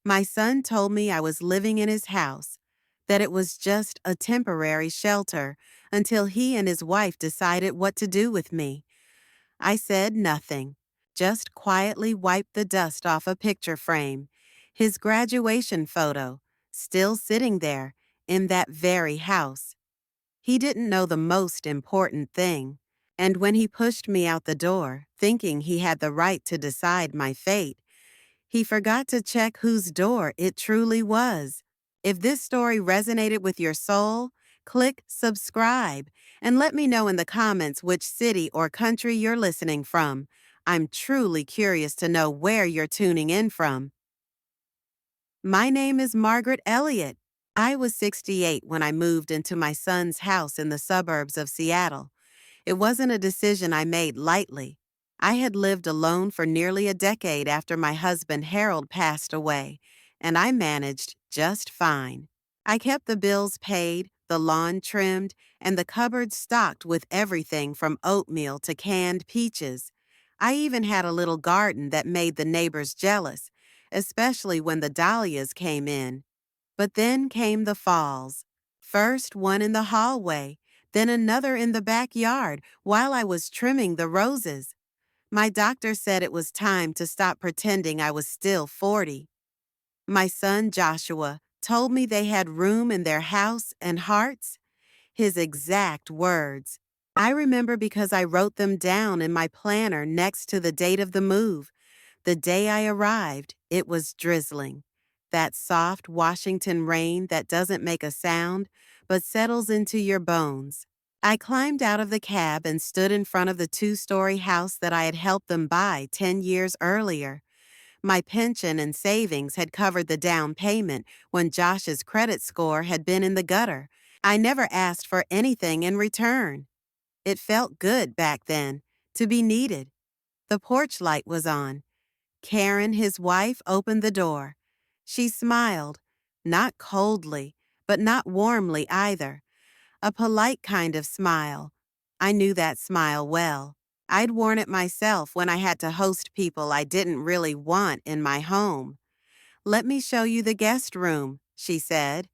My son told me I was living in his house, that it was just a temporary shelter until he and his wife decided what to do with me. I said nothing, just quietly wiped the dust off a picture frame, his graduation photo, still sitting there in that very house. He didn't know the most important thing. And when he pushed me out the door, thinking he had the right to decide my fate, he forgot to check whose door it truly was. If this story resonated with your soul, click subscribe and let me know in the comments which city or country you're listening from. I'm truly curious to know where you're tuning in from. My name is Margaret Elliott. I was 68 when I moved into my son's house in the suburbs of Seattle. It wasn't a decision I made lightly. I had lived alone for nearly a decade after my husband Harold passed away, and I managed just fine. I kept the bills paid, the lawn trimmed, and the cupboard stocked with everything from oatmeal to canned peaches. I even had a little garden that made the neighbors jealous, especially when the dahlias came in. But then came the falls. First one in the hallway, then another in the backyard while I was trimming the roses. My doctor said it was time to stop pretending I was still 40. My son Joshua told me they had room in their house and hearts. His exact words. I remember because I wrote them down in my planner next to the date of the move. The day I arrived, it was drizzling. That soft Washington rain that doesn't make a sound, but settles into your bones. I climbed out of the cab and stood in front of the two-story house that I had helped them buy 10 years earlier. My pension and savings had covered the down payment when Josh's credit score had been in the gutter. I never asked for anything in return. It felt good back then, to be needed. The porch light was on. Karen, his wife, opened the door. She smiled, not coldly, but not warmly either. A polite kind of smile. I knew that smile well. I'd worn it myself when I had to host people I didn't really want in my home. "Let me show you the guest room," she said.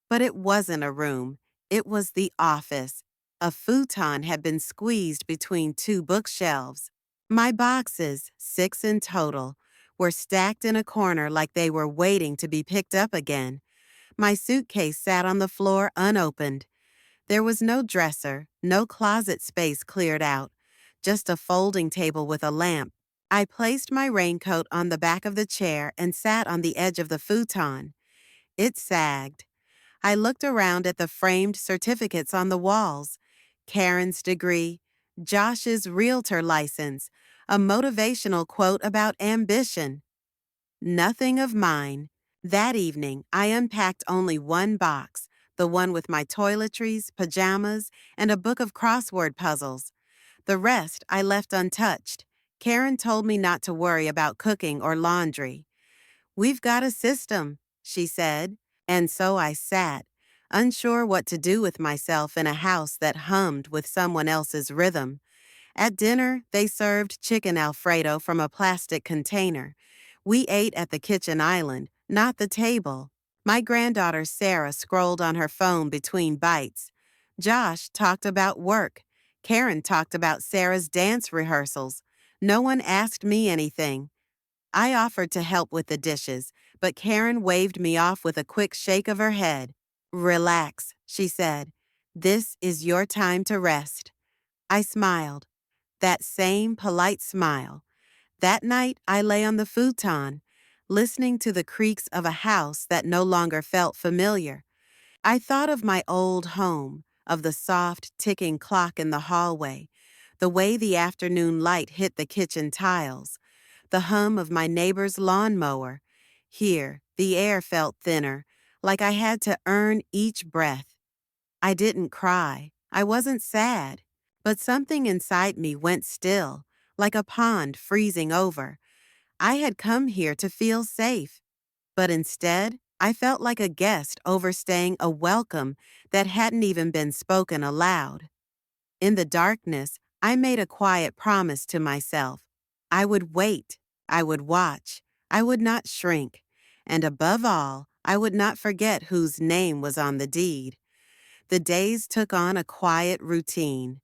But it wasn't a room. It was the office. A futon had been squeezed between two bookshelves. My boxes, 6 in total, were stacked in a corner like they were waiting to be picked up again. My suitcase sat on the floor unopened. There was no dresser, no closet space cleared out, just a folding table with a lamp. I placed my raincoat on the back of the chair and sat on the edge of the futon. It sagged. I looked around at the framed certificates on the walls. Karen's degree, Josh's realtor license, a motivational quote about ambition. Nothing of mine. That evening, I unpacked only one box, the one with my toiletries, pajamas, and a book of crossword puzzles. The rest I left untouched. Karen told me not to worry about cooking or laundry. "We've got a system," she said. And so I sat, unsure what to do with myself in a house that hummed with someone else's rhythm. At dinner, they served chicken Alfredo from a plastic container. We ate at the kitchen island, not the table. My granddaughter Sarah scrolled on her phone between bites. Josh talked about work. Karen talked about Sarah's dance rehearsals. No one asked me anything. I offered to help with the dishes, but Karen waved me off with a quick shake of her head. "Relax," she said. "This is your time to rest." I smiled. That same polite smile. That night, I lay on the futon, listening to the creaks of a house that no longer felt familiar. I thought of my old home, of the soft, ticking clock in the hallway, the way the afternoon light hit the kitchen tiles, the hum of my neighbor's lawnmower. Here, the air felt thinner, like I had to earn each breath. I didn't cry. I wasn't sad. But something inside me went still, like a pond freezing over. I had come here to feel safe. But instead, I felt like a guest overstaying a welcome that hadn't even been spoken aloud. In the darkness, I made a quiet promise to myself. I would wait. I would watch. I would not shrink. And above all, I would not forget whose name was on the deed. The days took on a quiet routine.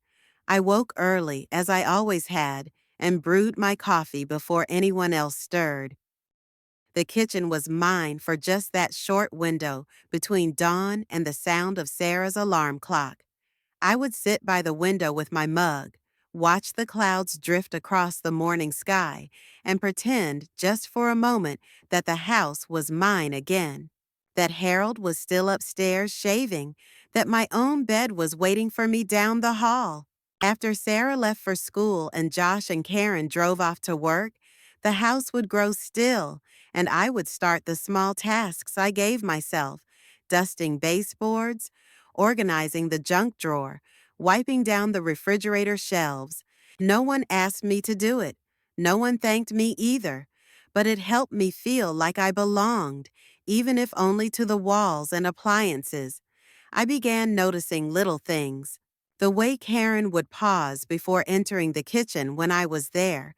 I woke early, as I always had, and brewed my coffee before anyone else stirred. The kitchen was mine for just that short window between dawn and the sound of Sarah's alarm clock. I would sit by the window with my mug, watch the clouds drift across the morning sky, and pretend, just for a moment, that the house was mine again. That Harold was still upstairs shaving, that my own bed was waiting for me down the hall. After Sarah left for school and Josh and Karen drove off to work, the house would grow still, and I would start the small tasks I gave myself, dusting baseboards, organizing the junk drawer, wiping down the refrigerator shelves. No one asked me to do it. No one thanked me either. But it helped me feel like I belonged, even if only to the walls and appliances. I began noticing little things. The way Karen would pause before entering the kitchen when I was there,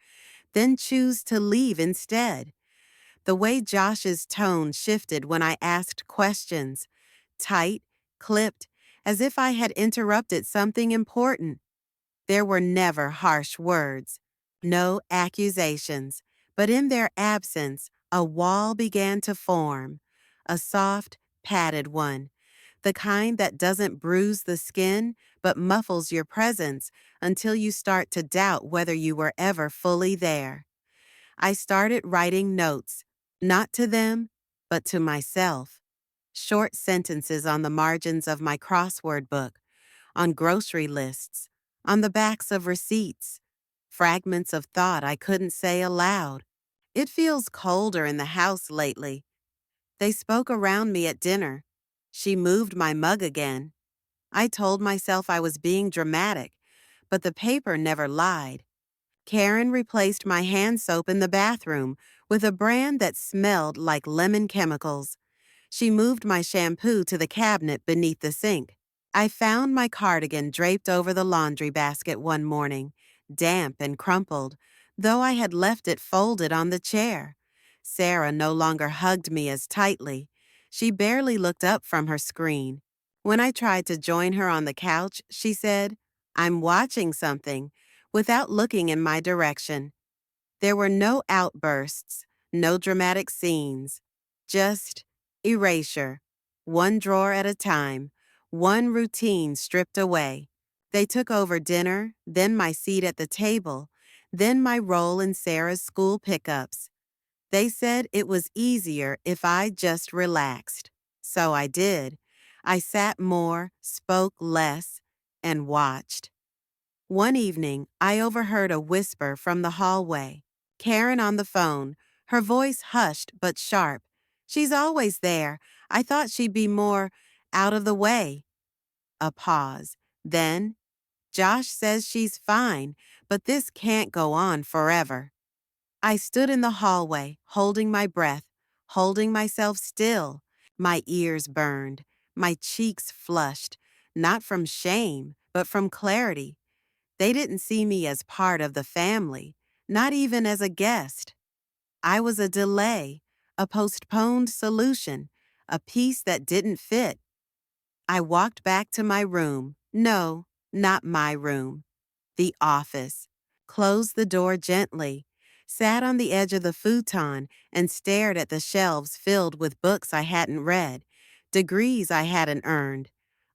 then choose to leave instead. The way Josh's tone shifted when I asked questions, tight, clipped, as if I had interrupted something important. There were never harsh words, no accusations, but in their absence, a wall began to form, a soft, padded one, the kind that doesn't bruise the skin but muffles your presence until you start to doubt whether you were ever fully there. I started writing notes, not to them, but to myself. Short sentences on the margins of my crossword book, on grocery lists, on the backs of receipts, fragments of thought I couldn't say aloud. It feels colder in the house lately. They spoke around me at dinner. She moved my mug again. I told myself I was being dramatic, but the paper never lied. Karen replaced my hand soap in the bathroom with a brand that smelled like lemon chemicals. She moved my shampoo to the cabinet beneath the sink. I found my cardigan draped over the laundry basket one morning, damp and crumpled, though I had left it folded on the chair. Sarah no longer hugged me as tightly. She barely looked up from her screen. When I tried to join her on the couch, she said, "I'm watching something," without looking in my direction. There were no outbursts, no dramatic scenes, just erasure, one drawer at a time, one routine stripped away. They took over dinner, then my seat at the table, then my role in Sarah's school pickups. They said it was easier if I just relaxed. So I did. I sat more, spoke less, and watched. One evening, I overheard a whisper from the hallway. Karen on the phone, her voice hushed but sharp. "She's always there. I thought she'd be more out of the way." A pause. Then, "Josh says she's fine, but this can't go on forever." I stood in the hallway, holding my breath, holding myself still. My ears burned, my cheeks flushed, not from shame, but from clarity. They didn't see me as part of the family, not even as a guest. I was a delay, a postponed solution, a piece that didn't fit. I walked back to my room. No, not my room. The office. Closed the door gently, sat on the edge of the futon and stared at the shelves filled with books I hadn't read, degrees I hadn't earned,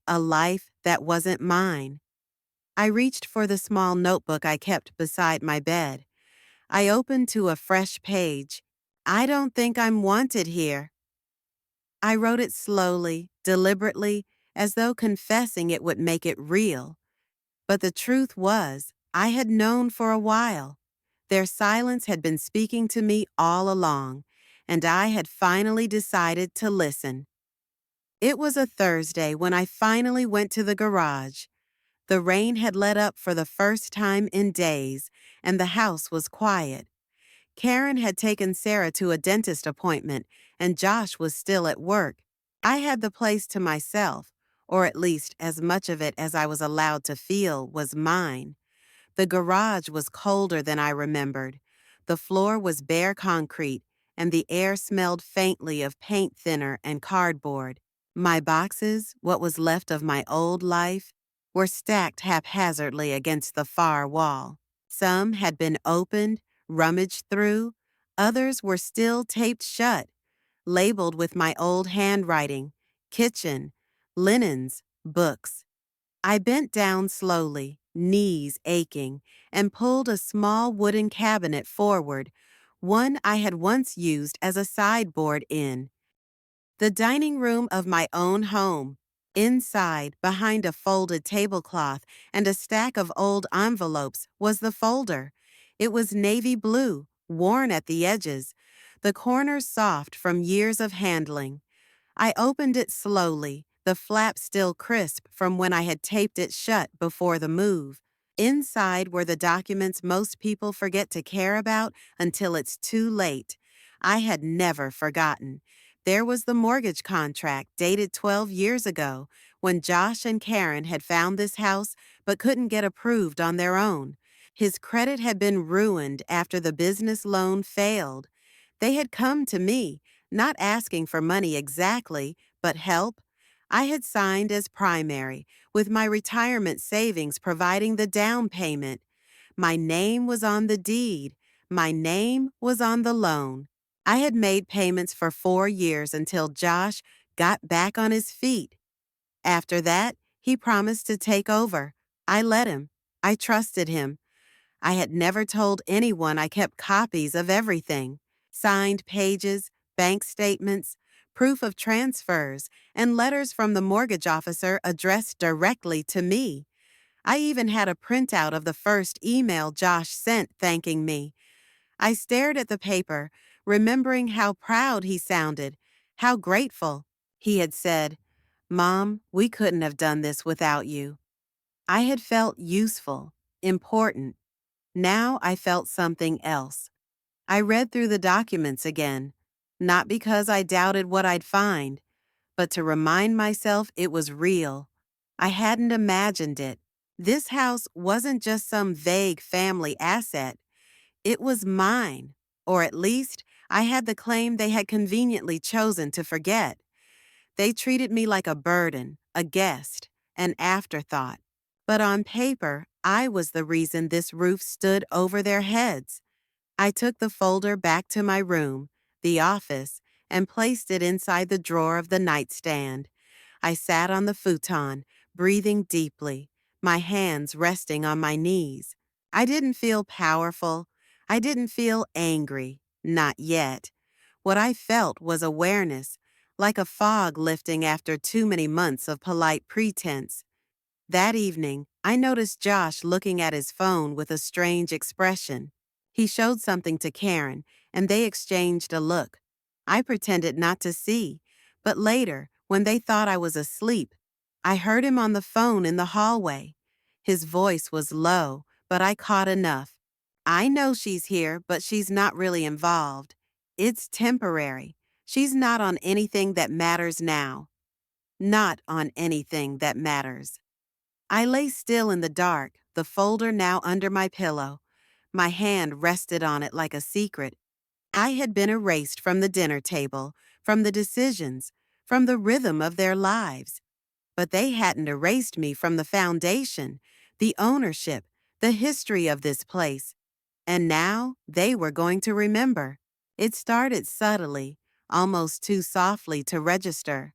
a life that wasn't mine. I reached for the small notebook I kept beside my bed. I opened to a fresh page. "I don't think I'm wanted here." I wrote it slowly, deliberately, as though confessing it would make it real. But the truth was, I had known for a while. Their silence had been speaking to me all along, and I had finally decided to listen. It was a Thursday when I finally went to the garage. The rain had let up for the first time in days, and the house was quiet. Karen had taken Sarah to a dentist appointment, and Josh was still at work. I had the place to myself, or at least as much of it as I was allowed to feel was mine. The garage was colder than I remembered. The floor was bare concrete, and the air smelled faintly of paint thinner and cardboard. My boxes, what was left of my old life, were stacked haphazardly against the far wall. Some had been opened, rummaged through, others were still taped shut, labeled with my old handwriting, kitchen, linens, books. I bent down slowly, knees aching, and pulled a small wooden cabinet forward, one I had once used as a sideboard in the dining room of my own home. Inside, behind a folded tablecloth and a stack of old envelopes, was the folder. It was navy blue, worn at the edges, the corners soft from years of handling. I opened it slowly, the flap still crisp from when I had taped it shut before the move. Inside were the documents most people forget to care about until it's too late. I had never forgotten. There was the mortgage contract dated 12 years ago when Josh and Karen had found this house but couldn't get approved on their own. His credit had been ruined after the business loan failed. They had come to me, not asking for money exactly, but help. I had signed as primary, with my retirement savings providing the down payment. My name was on the deed. My name was on the loan. I had made payments for 4 years until Josh got back on his feet. After that, he promised to take over. I let him. I trusted him. I had never told anyone I kept copies of everything. Signed pages, bank statements, proof of transfers, and letters from the mortgage officer addressed directly to me. I even had a printout of the first email Josh sent thanking me. I stared at the paper, remembering how proud he sounded, how grateful. He had said, "Mom, we couldn't have done this without you." I had felt useful, important. Now I felt something else. I read through the documents again, not because I doubted what I'd find, but to remind myself it was real. I hadn't imagined it. This house wasn't just some vague family asset. It was mine, or at least I had the claim they had conveniently chosen to forget. They treated me like a burden, a guest, an afterthought. But on paper, I was the reason this roof stood over their heads. I took the folder back to my room, the office, and placed it inside the drawer of the nightstand. I sat on the futon, breathing deeply, my hands resting on my knees. I didn't feel powerful. I didn't feel angry. Not yet. What I felt was awareness, like a fog lifting after too many months of polite pretense. That evening, I noticed Josh looking at his phone with a strange expression. He showed something to Karen, and they exchanged a look. I pretended not to see, but later, when they thought I was asleep, I heard him on the phone in the hallway. His voice was low, but I caught enough. "I know she's here, but she's not really involved. It's temporary. She's not on anything that matters now. Not on anything that matters." I lay still in the dark, the folder now under my pillow. My hand rested on it like a secret. I had been erased from the dinner table, from the decisions, from the rhythm of their lives. But they hadn't erased me from the foundation, the ownership, the history of this place. And now they were going to remember. It started subtly, almost too softly to register.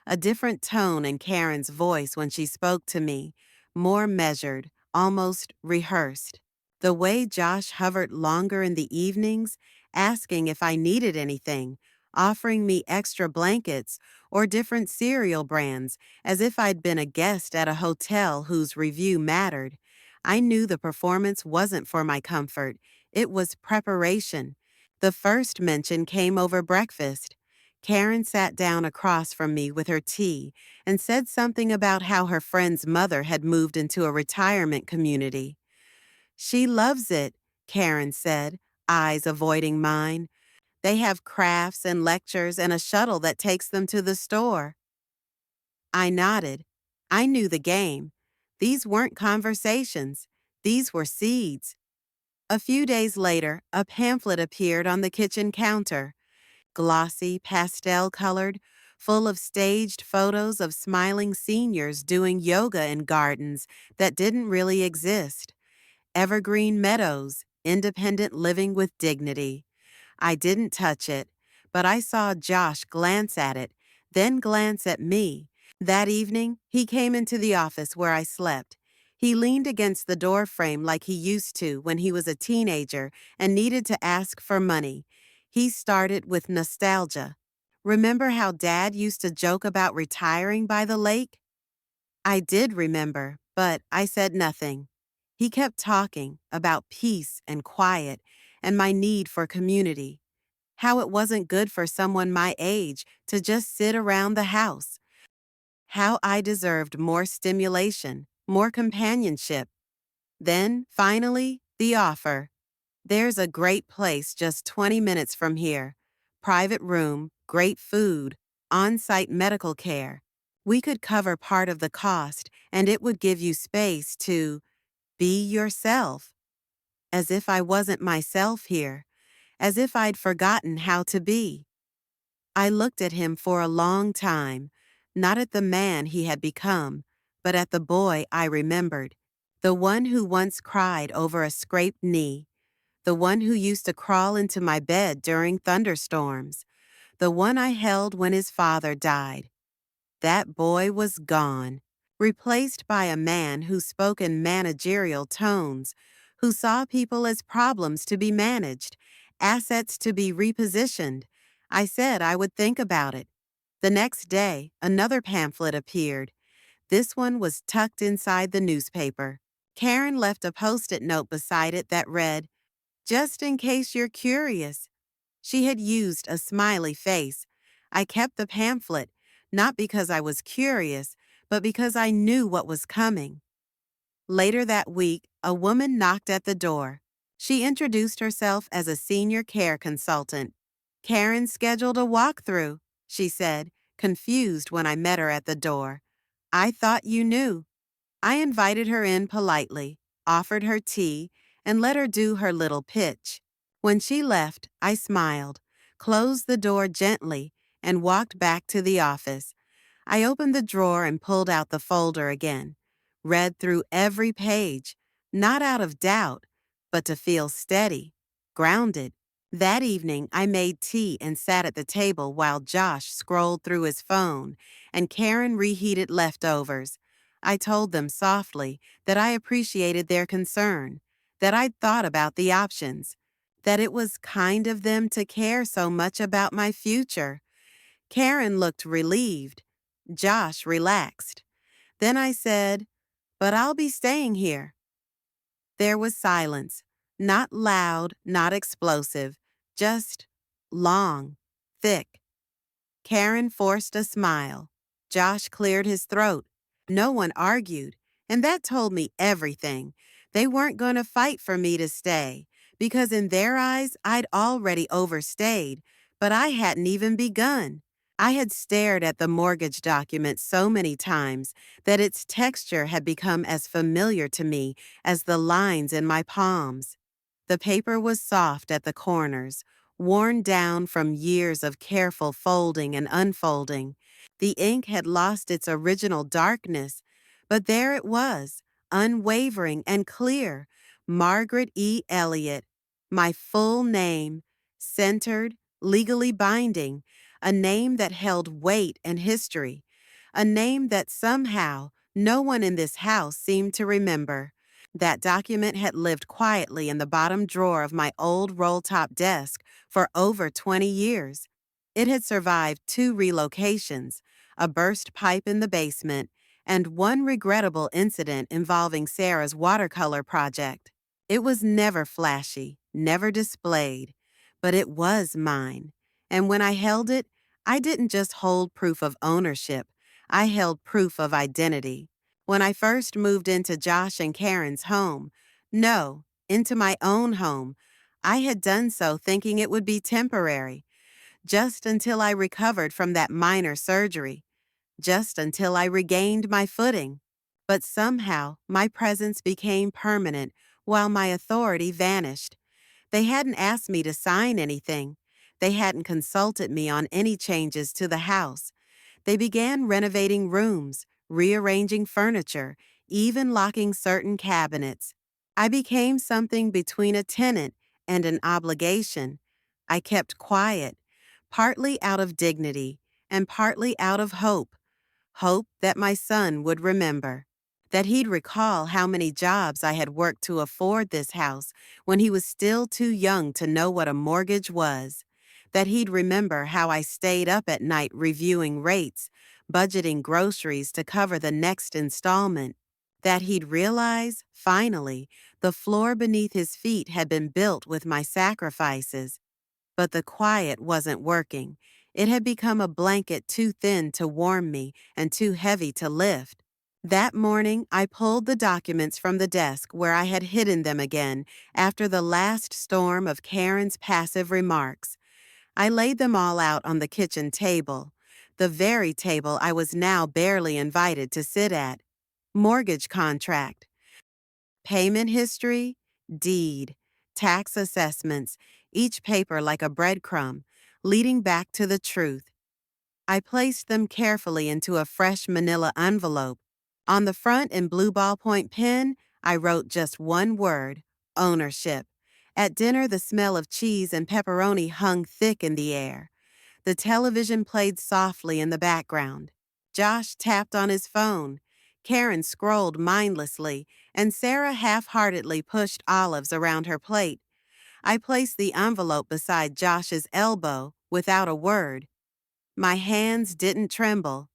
A different tone in Karen's voice when she spoke to me, more measured, almost rehearsed. The way Josh hovered longer in the evenings, asking if I needed anything, offering me extra blankets or different cereal brands, as if I'd been a guest at a hotel whose review mattered. I knew the performance wasn't for my comfort. It was preparation. The first mention came over breakfast. Karen sat down across from me with her tea and said something about how her friend's mother had moved into a retirement community. "She loves it," Karen said, eyes avoiding mine. "They have crafts and lectures and a shuttle that takes them to the store." I nodded. I knew the game. These weren't conversations. These were seeds. A few days later, a pamphlet appeared on the kitchen counter. glossy, pastel colored, full of staged photos of smiling seniors doing yoga in gardens that didn't really exist. Evergreen meadows, independent living with dignity. I didn't touch it, but I saw Josh glance at it, then glance at me. That evening, he came into the office where I slept. He leaned against the door frame like he used to when he was a teenager and needed to ask for money. He started with nostalgia. Remember how Dad used to joke about retiring by the lake? I did remember, but I said nothing. He kept talking about peace and quiet and my need for community. How it wasn't good for someone my age to just sit around the house. How I deserved more stimulation, more companionship. Then, finally, the offer. There's a great place just 20 minutes from here. Private room, great food, on-site medical care. We could cover part of the cost, and it would give you space to be yourself. As if I wasn't myself here. As if I'd forgotten how to be. I looked at him for a long time, not at the man he had become, but at the boy I remembered, the one who once cried over a scraped knee, the one who used to crawl into my bed during thunderstorms, the one I held when his father died. That boy was gone, replaced by a man who spoke in managerial tones, who saw people as problems to be managed, assets to be repositioned. I said I would think about it. The next day, another pamphlet appeared. This one was tucked inside the newspaper. Karen left a post-it note beside it that read, "Just in case you're curious." She had used a smiley face. I kept the pamphlet, not because I was curious, but because I knew what was coming. Later that week, a woman knocked at the door. She introduced herself as a senior care consultant. "Karen scheduled a walkthrough," she said, confused when I met her at the door. "I thought you knew." I invited her in politely, offered her tea, and let her do her little pitch. When she left, I smiled, closed the door gently, and walked back to the office. I opened the drawer and pulled out the folder again, read through every page, not out of doubt, but to feel steady, grounded. That evening, I made tea and sat at the table while Josh scrolled through his phone and Karen reheated leftovers. I told them softly that I appreciated their concern, that I'd thought about the options, that it was kind of them to care so much about my future. Karen looked relieved. Josh relaxed. Then I said, "But I'll be staying here." There was silence, not loud, not explosive, just long, thick. Karen forced a smile. Josh cleared his throat. No one argued, and that told me everything. They weren't going to fight for me to stay, because in their eyes, I'd already overstayed, but I hadn't even begun. I had stared at the mortgage document so many times that its texture had become as familiar to me as the lines in my palms. The paper was soft at the corners, worn down from years of careful folding and unfolding. The ink had lost its original darkness, but there it was, unwavering and clear. Margaret E. Elliott, my full name, centered, legally binding, a name that held weight and history, a name that somehow no one in this house seemed to remember. That document had lived quietly in the bottom drawer of my old roll-top desk for over 20 years. It had survived 2 relocations, a burst pipe in the basement, and one regrettable incident involving Sarah's watercolor project. It was never flashy, never displayed, but it was mine. And when I held it, I didn't just hold proof of ownership, I held proof of identity. When I first moved into Josh and Karen's home, no, into my own home, I had done so thinking it would be temporary, just until I recovered from that minor surgery, just until I regained my footing. But somehow, my presence became permanent while my authority vanished. They hadn't asked me to sign anything. They hadn't consulted me on any changes to the house. They began renovating rooms, rearranging furniture, even locking certain cabinets. I became something between a tenant and an obligation. I kept quiet, partly out of dignity and partly out of hope. Hope that my son would remember, that he'd recall how many jobs I had worked to afford this house when he was still too young to know what a mortgage was, that he'd remember how I stayed up at night reviewing rates, budgeting groceries to cover the next installment, that he'd realize, finally, the floor beneath his feet had been built with my sacrifices. But the quiet wasn't working. It had become a blanket too thin to warm me and too heavy to lift. That morning, I pulled the documents from the desk where I had hidden them again after the last storm of Karen's passive remarks. I laid them all out on the kitchen table, the very table I was now barely invited to sit at. Mortgage contract, payment history, deed, tax assessments, each paper like a breadcrumb, leading back to the truth. I placed them carefully into a fresh manila envelope. On the front in blue ballpoint pen, I wrote just one word: ownership. At dinner, the smell of cheese and pepperoni hung thick in the air. The television played softly in the background. Josh tapped on his phone. Karen scrolled mindlessly, and Sarah half-heartedly pushed olives around her plate. I placed the envelope beside Josh's elbow without a word. My hands didn't tremble.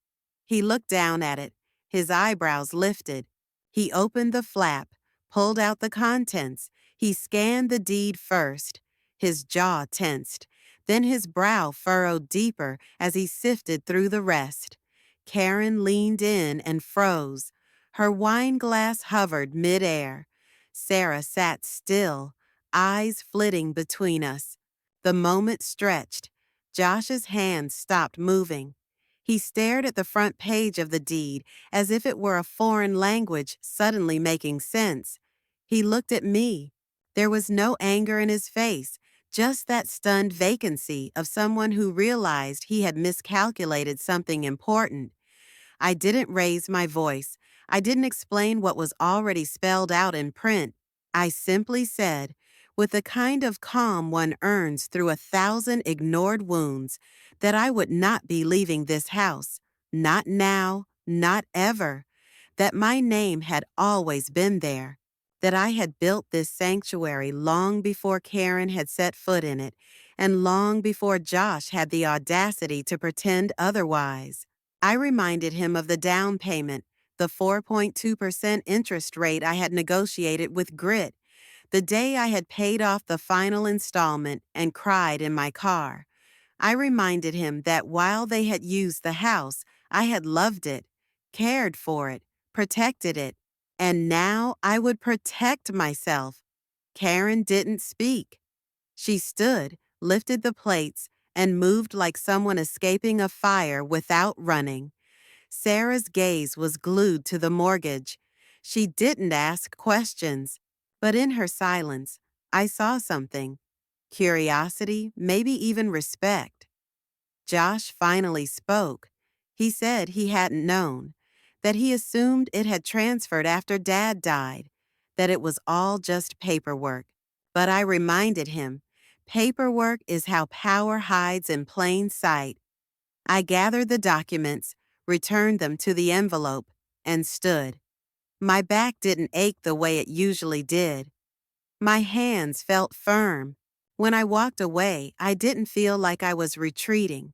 He looked down at it, his eyebrows lifted. He opened the flap, pulled out the contents. He scanned the deed first. His jaw tensed. Then his brow furrowed deeper as he sifted through the rest. Karen leaned in and froze. Her wine glass hovered midair. Sarah sat still, eyes flitting between us. The moment stretched. Josh's hands stopped moving. He stared at the front page of the deed as if it were a foreign language suddenly making sense. He looked at me. There was no anger in his face, just that stunned vacancy of someone who realized he had miscalculated something important. I didn't raise my voice. I didn't explain what was already spelled out in print. I simply said, with the kind of calm one earns through 1,000 ignored wounds, that I would not be leaving this house. Not now, not ever. That my name had always been there. That I had built this sanctuary long before Karen had set foot in it, and long before Josh had the audacity to pretend otherwise. I reminded him of the down payment, the 4.2% interest rate I had negotiated with grit, the day I had paid off the final installment and cried in my car. I reminded him that while they had used the house, I had loved it, cared for it, protected it, and now I would protect myself. Karen didn't speak. She stood, lifted the plates, and moved like someone escaping a fire without running. Sarah's gaze was glued to the mortgage. She didn't ask questions, but in her silence, I saw something. Curiosity, maybe even respect. Josh finally spoke. He said he hadn't known, that he assumed it had transferred after Dad died, that it was all just paperwork. But I reminded him, paperwork is how power hides in plain sight. I gathered the documents, returned them to the envelope, and stood. My back didn't ache the way it usually did. My hands felt firm. When I walked away, I didn't feel like I was retreating.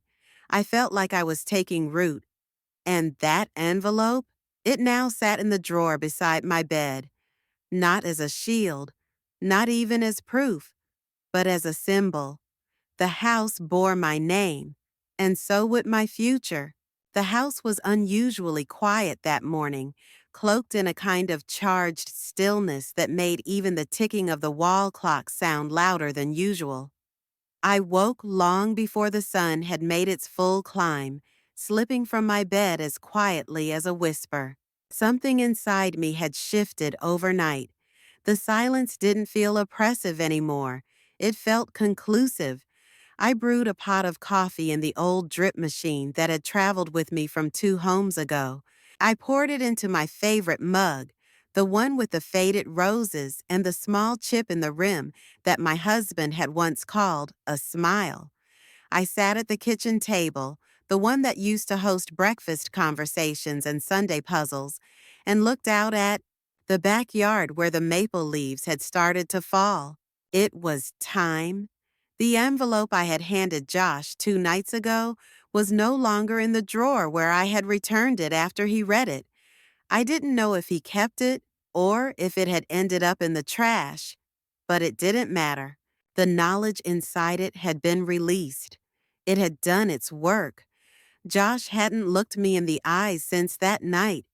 I felt like I was taking root. And that envelope? It now sat in the drawer beside my bed, not as a shield, not even as proof, but as a symbol. The house bore my name, and so would my future. The house was unusually quiet that morning, cloaked in a kind of charged stillness that made even the ticking of the wall clock sound louder than usual. I woke long before the sun had made its full climb, slipping from my bed as quietly as a whisper. Something inside me had shifted overnight. The silence didn't feel oppressive anymore. It felt conclusive. I brewed a pot of coffee in the old drip machine that had traveled with me from 2 homes ago. I poured it into my favorite mug, the one with the faded roses and the small chip in the rim that my husband had once called a smile. I sat at the kitchen table, the one that used to host breakfast conversations and Sunday puzzles, and looked out at the backyard where the maple leaves had started to fall. It was time. The envelope I had handed Josh 2 nights ago was no longer in the drawer where I had returned it after he read it. I didn't know if he kept it or if it had ended up in the trash, but it didn't matter. The knowledge inside it had been released. It had done its work. Josh hadn't looked me in the eyes since that night.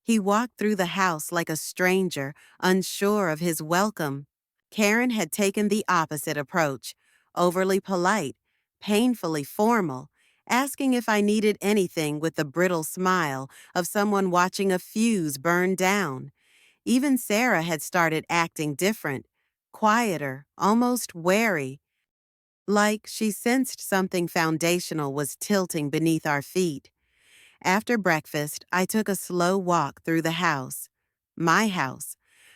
He walked through the house like a stranger, unsure of his welcome. Karen had taken the opposite approach, overly polite, painfully formal, asking if I needed anything with the brittle smile of someone watching a fuse burn down. Even Sarah had started acting different, quieter, almost wary, like she sensed something foundational was tilting beneath our feet. After breakfast, I took a slow walk through the house. My house.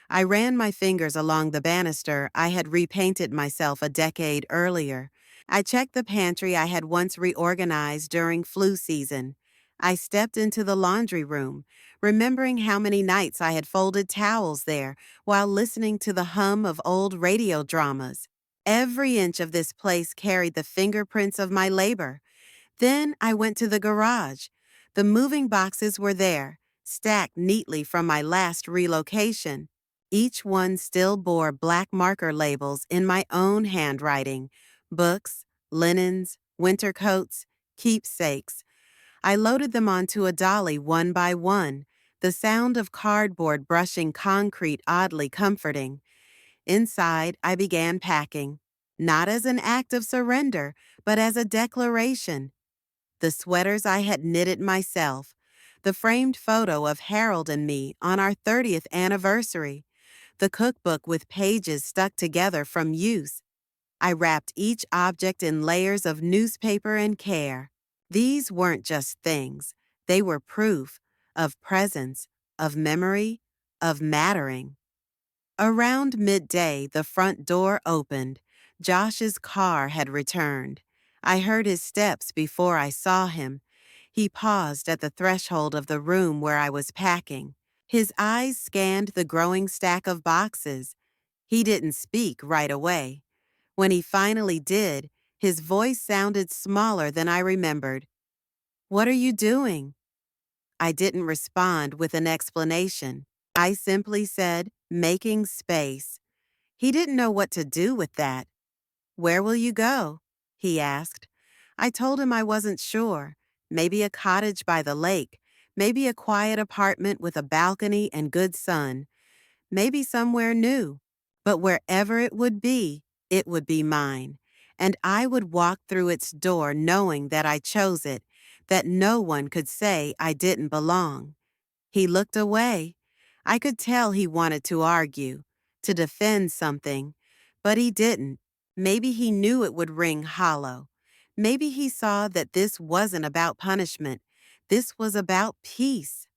I ran my fingers along the banister I had repainted myself a decade earlier. I checked the pantry I had once reorganized during flu season. I stepped into the laundry room, remembering how many nights I had folded towels there while listening to the hum of old radio dramas. Every inch of this place carried the fingerprints of my labor. Then I went to the garage. The moving boxes were there, stacked neatly from my last relocation. Each one still bore black marker labels in my own handwriting: books, linens, winter coats, keepsakes. I loaded them onto a dolly one by one, the sound of cardboard brushing concrete oddly comforting. Inside, I began packing, not as an act of surrender, but as a declaration. The sweaters I had knitted myself, the framed photo of Harold and me on our 30th anniversary, the cookbook with pages stuck together from use. I wrapped each object in layers of newspaper and care. These weren't just things. They were proof of presence, of memory, of mattering. Around midday, the front door opened. Josh's car had returned. I heard his steps before I saw him. He paused at the threshold of the room where I was packing. His eyes scanned the growing stack of boxes. He didn't speak right away. When he finally did, his voice sounded smaller than I remembered. "What are you doing?" I didn't respond with an explanation. I simply said, "Making space." He didn't know what to do with that. "Where will you go?" he asked. I told him I wasn't sure. Maybe a cottage by the lake, maybe a quiet apartment with a balcony and good sun, maybe somewhere new. But wherever it would be mine. And I would walk through its door knowing that I chose it, that no one could say I didn't belong. He looked away. I could tell he wanted to argue, to defend something, but he didn't. Maybe he knew it would ring hollow. Maybe he saw that this wasn't about punishment. This was about peace.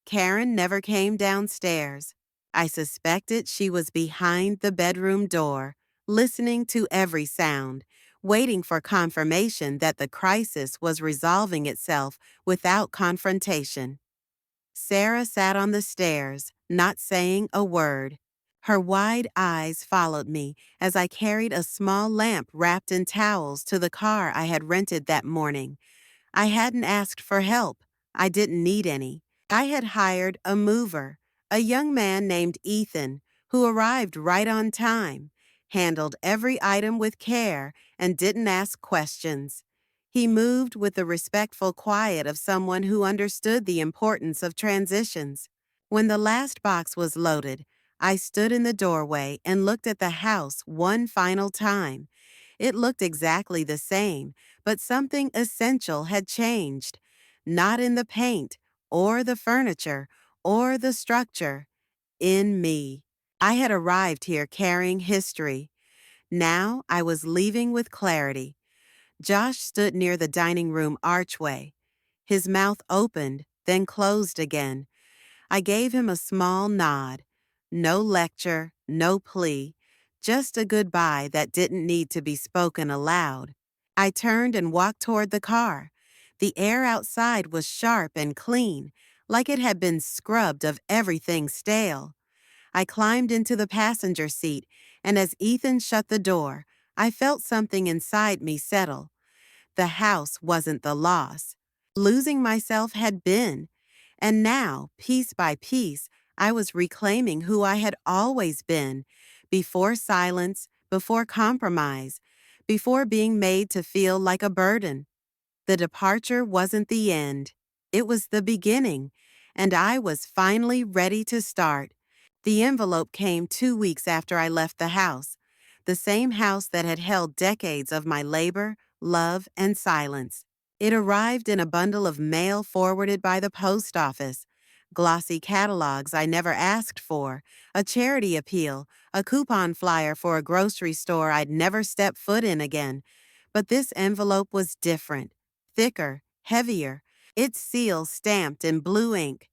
Karen never came downstairs. I suspected she was behind the bedroom door, listening to every sound, waiting for confirmation that the crisis was resolving itself without confrontation. Sarah sat on the stairs, not saying a word. Her wide eyes followed me as I carried a small lamp wrapped in towels to the car I had rented that morning. I hadn't asked for help. I didn't need any. I had hired a mover, a young man named Ethan, who arrived right on time, handled every item with care, and didn't ask questions. He moved with the respectful quiet of someone who understood the importance of transitions. When the last box was loaded, I stood in the doorway and looked at the house one final time. It looked exactly the same, but something essential had changed. Not in the paint, or the furniture, or the structure. In me. I had arrived here carrying history. Now I was leaving with clarity. Josh stood near the dining room archway. His mouth opened, then closed again. I gave him a small nod. No lecture, no plea, just a goodbye that didn't need to be spoken aloud. I turned and walked toward the car. The air outside was sharp and clean, like it had been scrubbed of everything stale. I climbed into the passenger seat, and as Ethan shut the door, I felt something inside me settle. The house wasn't the loss. Losing myself had been. And now, piece by piece, I was reclaiming who I had always been, before silence, before compromise, before being made to feel like a burden. The departure wasn't the end. It was the beginning, and I was finally ready to start. The envelope came 2 weeks after I left the house, the same house that had held decades of my labor, love, and silence. It arrived in a bundle of mail forwarded by the post office, glossy catalogs I never asked for, a charity appeal, a coupon flyer for a grocery store I'd never step foot in again. But this envelope was different, thicker, heavier, its seal stamped in blue ink.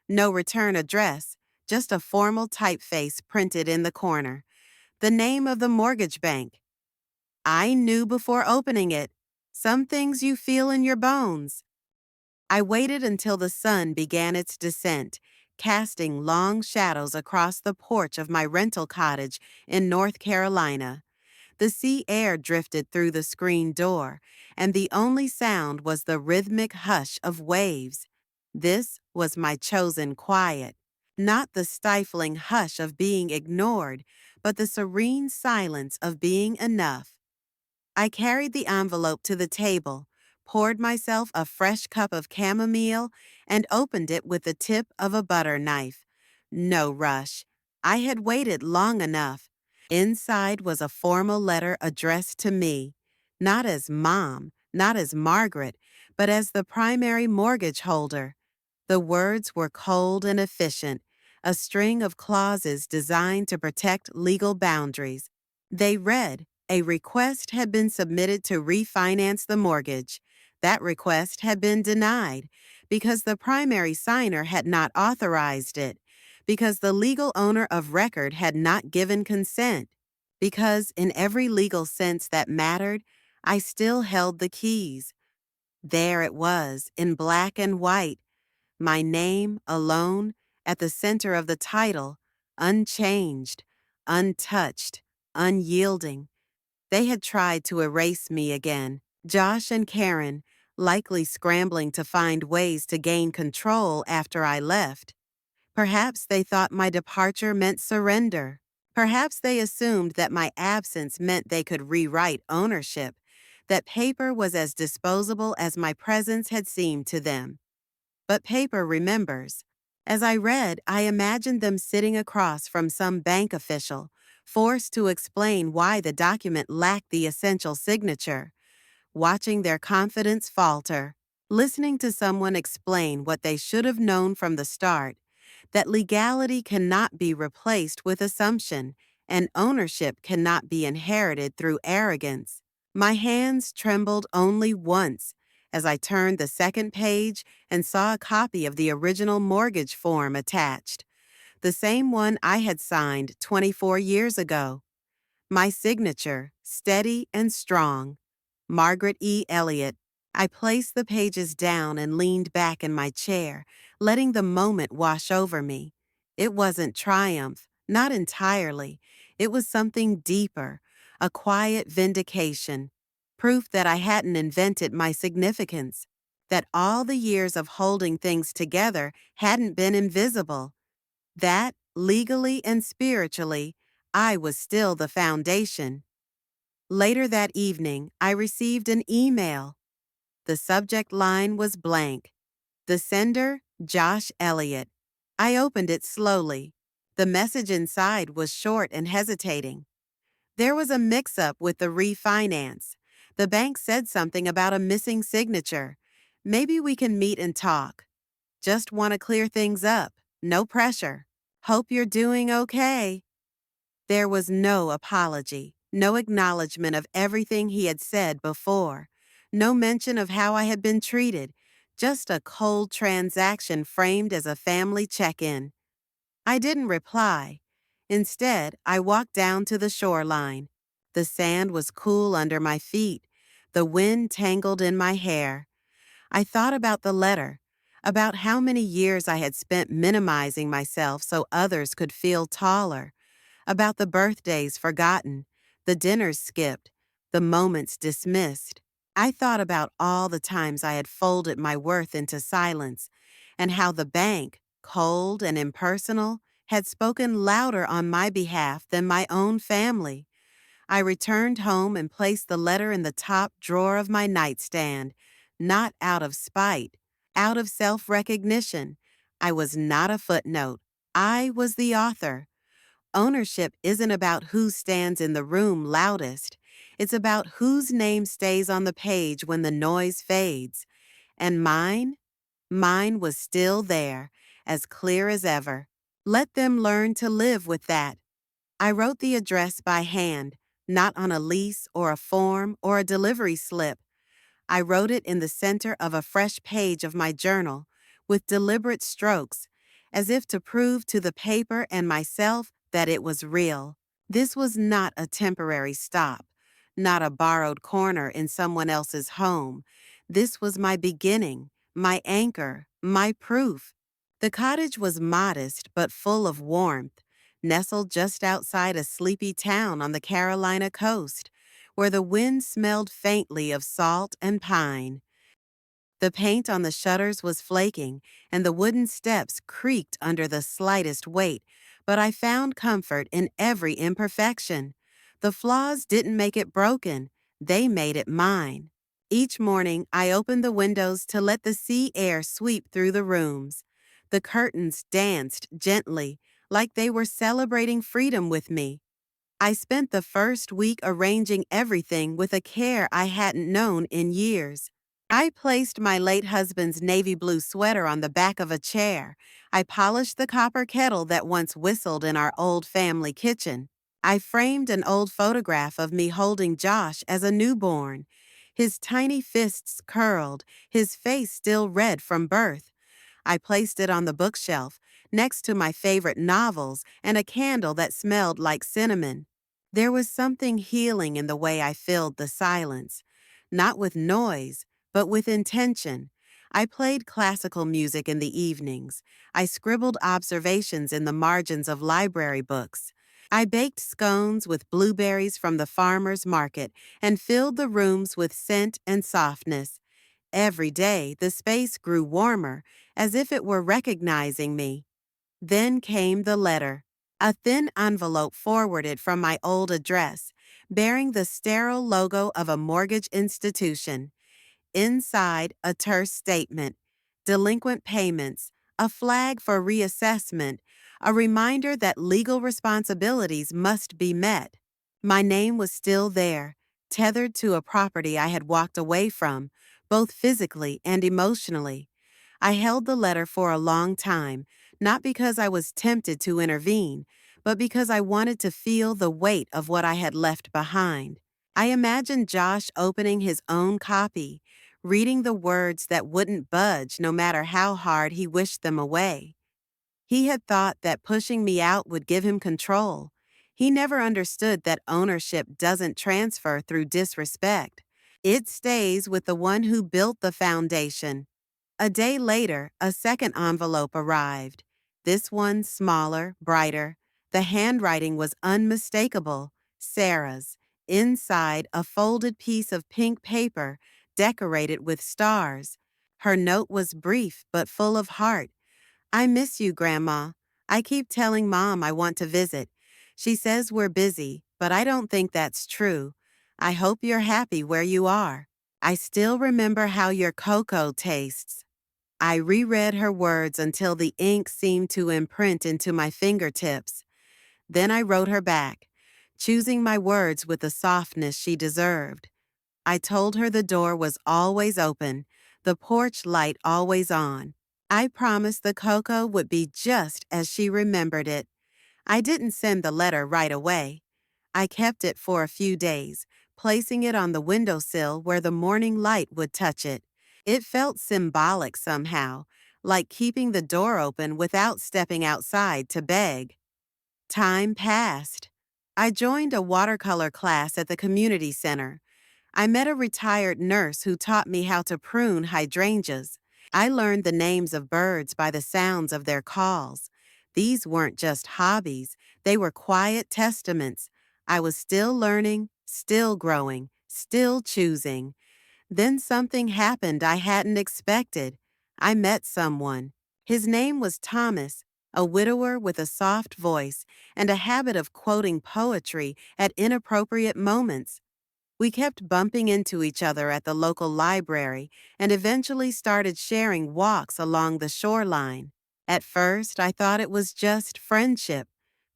No return address, just a formal typeface printed in the corner. The name of the mortgage bank. I knew before opening it. Some things you feel in your bones. I waited until the sun began its descent, casting long shadows across the porch of my rental cottage in North Carolina. The sea air drifted through the screen door, and the only sound was the rhythmic hush of waves. This was my chosen quiet. Not the stifling hush of being ignored, but the serene silence of being enough. I carried the envelope to the table, poured myself a fresh cup of chamomile, and opened it with the tip of a butter knife. No rush. I had waited long enough. Inside was a formal letter addressed to me, not as Mom, not as Margaret, but as the primary mortgage holder. The words were cold and efficient, a string of clauses designed to protect legal boundaries. They read, a request had been submitted to refinance the mortgage. That request had been denied because the primary signer had not authorized it, because the legal owner of record had not given consent, because in every legal sense that mattered, I still held the keys. There it was, in black and white, my name alone at the center of the title, unchanged, untouched, unyielding. They had tried to erase me again, Josh and Karen, likely scrambling to find ways to gain control after I left. Perhaps they thought my departure meant surrender. Perhaps they assumed that my absence meant they could rewrite ownership, that paper was as disposable as my presence had seemed to them. But paper remembers. As I read, I imagined them sitting across from some bank official, forced to explain why the document lacked the essential signature, watching their confidence falter, listening to someone explain what they should have known from the start, that legality cannot be replaced with assumption, and ownership cannot be inherited through arrogance. My hands trembled only once as I turned the second page and saw a copy of the original mortgage form attached, the same one I had signed 24 years ago. My signature, steady and strong. Margaret E. Elliott. I placed the pages down and leaned back in my chair, letting the moment wash over me. It wasn't triumph, not entirely. It was something deeper, a quiet vindication, proof that I hadn't invented my significance, that all the years of holding things together hadn't been invisible, that, legally and spiritually, I was still the foundation. Later that evening, I received an email. The subject line was blank. The sender, Josh Elliott. I opened it slowly. The message inside was short and hesitating. There was a mix-up with the refinance. The bank said something about a missing signature. Maybe we can meet and talk. Just want to clear things up. No pressure. Hope you're doing okay. There was no apology, No acknowledgement of everything he had said before. No mention of how I had been treated. Just a cold transaction framed as a family check-in. I didn't reply. Instead, I walked down to the shoreline. The sand was cool under my feet. The wind tangled in my hair. I thought about the letter, about how many years I had spent minimizing myself so others could feel taller, about the birthdays forgotten, the dinners skipped, the moments dismissed. I thought about all the times I had folded my worth into silence, and how the bank, cold and impersonal, had spoken louder on my behalf than my own family. I returned home and placed the letter in the top drawer of my nightstand, not out of spite, out of self-recognition. I was not a footnote. I was the author. Ownership isn't about who stands in the room loudest. It's about whose name stays on the page when the noise fades. And mine was still there, as clear as ever. Let them learn to live with that. I wrote the address by hand, not on a lease or a form or a delivery slip. I wrote it in the center of a fresh page of my journal, with deliberate strokes, as if to prove to the paper and myself that it was real. This was not a temporary stop, not a borrowed corner in someone else's home. This was my beginning, my anchor, my proof. The cottage was modest but full of warmth, nestled just outside a sleepy town on the Carolina coast, where the wind smelled faintly of salt and pine. The paint on the shutters was flaking, and the wooden steps creaked under the slightest weight, but I found comfort in every imperfection. The flaws didn't make it broken, they made it mine. Each morning, I opened the windows to let the sea air sweep through the rooms. The curtains danced gently, like they were celebrating freedom with me. I spent the first week arranging everything with a care I hadn't known in years. I placed my late husband's navy blue sweater on the back of a chair. I polished the copper kettle that once whistled in our old family kitchen. I framed an old photograph of me holding Josh as a newborn. His tiny fists curled, his face still red from birth. I placed it on the bookshelf, next to my favorite novels and a candle that smelled like cinnamon. There was something healing in the way I filled the silence, not with noise, but with intention. I played classical music in the evenings. I scribbled observations in the margins of library books. I baked scones with blueberries from the farmer's market and filled the rooms with scent and softness. Every day, the space grew warmer, as if it were recognizing me. Then came the letter, a thin envelope forwarded from my old address, bearing the sterile logo of a mortgage institution. Inside, a terse statement, delinquent payments, a flag for reassessment, a reminder that legal responsibilities must be met. My name was still there, tethered to a property I had walked away from, both physically and emotionally. I held the letter for a long time, not because I was tempted to intervene, but because I wanted to feel the weight of what I had left behind. I imagined Josh opening his own copy, reading the words that wouldn't budge no matter how hard he wished them away. He had thought that pushing me out would give him control. He never understood that ownership doesn't transfer through disrespect. It stays with the one who built the foundation. A day later, a second envelope arrived. This one smaller, brighter. The handwriting was unmistakable. Sarah's. Inside, a folded piece of pink paper, decorated with stars. Her note was brief but full of heart. I miss you, Grandma. I keep telling Mom I want to visit. She says we're busy, but I don't think that's true. I hope you're happy where you are. I still remember how your cocoa tastes. I reread her words until the ink seemed to imprint into my fingertips. Then I wrote her back, choosing my words with the softness she deserved. I told her the door was always open, the porch light always on. I promised the cocoa would be just as she remembered it. I didn't send the letter right away. I kept it for a few days, placing it on the windowsill where the morning light would touch it. It felt symbolic somehow, like keeping the door open without stepping outside to beg. Time passed. I joined a watercolor class at the community center. I met a retired nurse who taught me how to prune hydrangeas. I learned the names of birds by the sounds of their calls. These weren't just hobbies, they were quiet testaments. I was still learning, still growing, still choosing. Then something happened I hadn't expected. I met someone. His name was Thomas, a widower with a soft voice and a habit of quoting poetry at inappropriate moments. We kept bumping into each other at the local library and eventually started sharing walks along the shoreline. At first, I thought it was just friendship,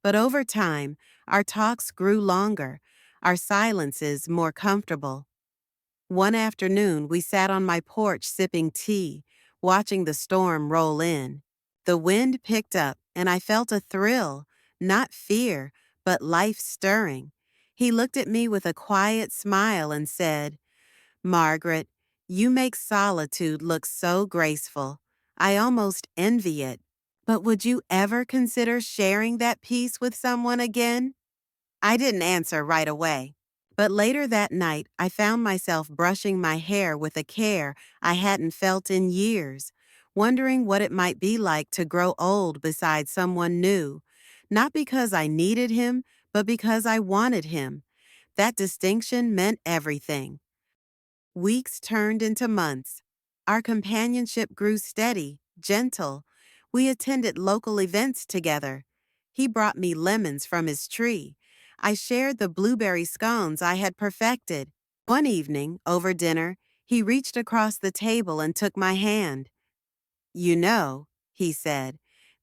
but over time, our talks grew longer, our silences more comfortable. One afternoon, we sat on my porch sipping tea, watching the storm roll in. The wind picked up, and I felt a thrill, not fear, but life stirring. He looked at me with a quiet smile and said, "Margaret, you make solitude look so graceful. I almost envy it. But would you ever consider sharing that peace with someone again?" I didn't answer right away. But later that night, I found myself brushing my hair with a care I hadn't felt in years, wondering what it might be like to grow old beside someone new. Not because I needed him, but because I wanted him. That distinction meant everything. Weeks turned into months. Our companionship grew steady, gentle. We attended local events together. He brought me lemons from his tree. I shared the blueberry scones I had perfected. One evening, over dinner, he reached across the table and took my hand. "You know," he said,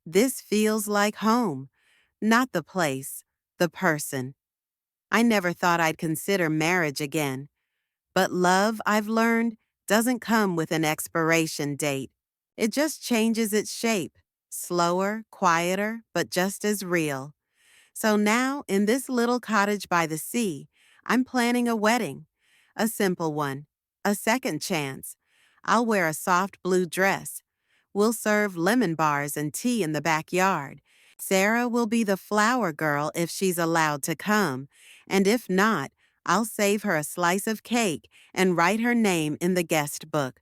"this feels like home. Not the place, the person." I never thought I'd consider marriage again. But love, I've learned, doesn't come with an expiration date. It just changes its shape, slower, quieter, but just as real. So now, in this little cottage by the sea, I'm planning a wedding. A simple one. A second chance. I'll wear a soft blue dress. We'll serve lemon bars and tea in the backyard. Sarah will be the flower girl if she's allowed to come, and if not, I'll save her a slice of cake and write her name in the guest book.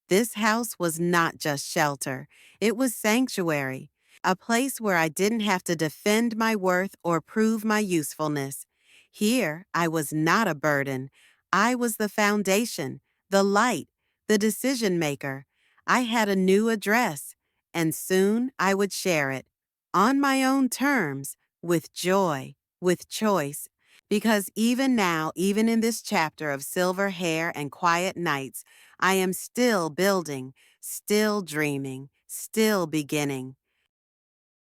This house was not just shelter, it was sanctuary, a place where I didn't have to defend my worth or prove my usefulness. Here, I was not a burden. I was the foundation, the light, the decision maker. I had a new address, and soon I would share it. On my own terms, with joy, with choice. Because even now, even in this chapter of silver hair and quiet nights, I am still building, still dreaming, still beginning.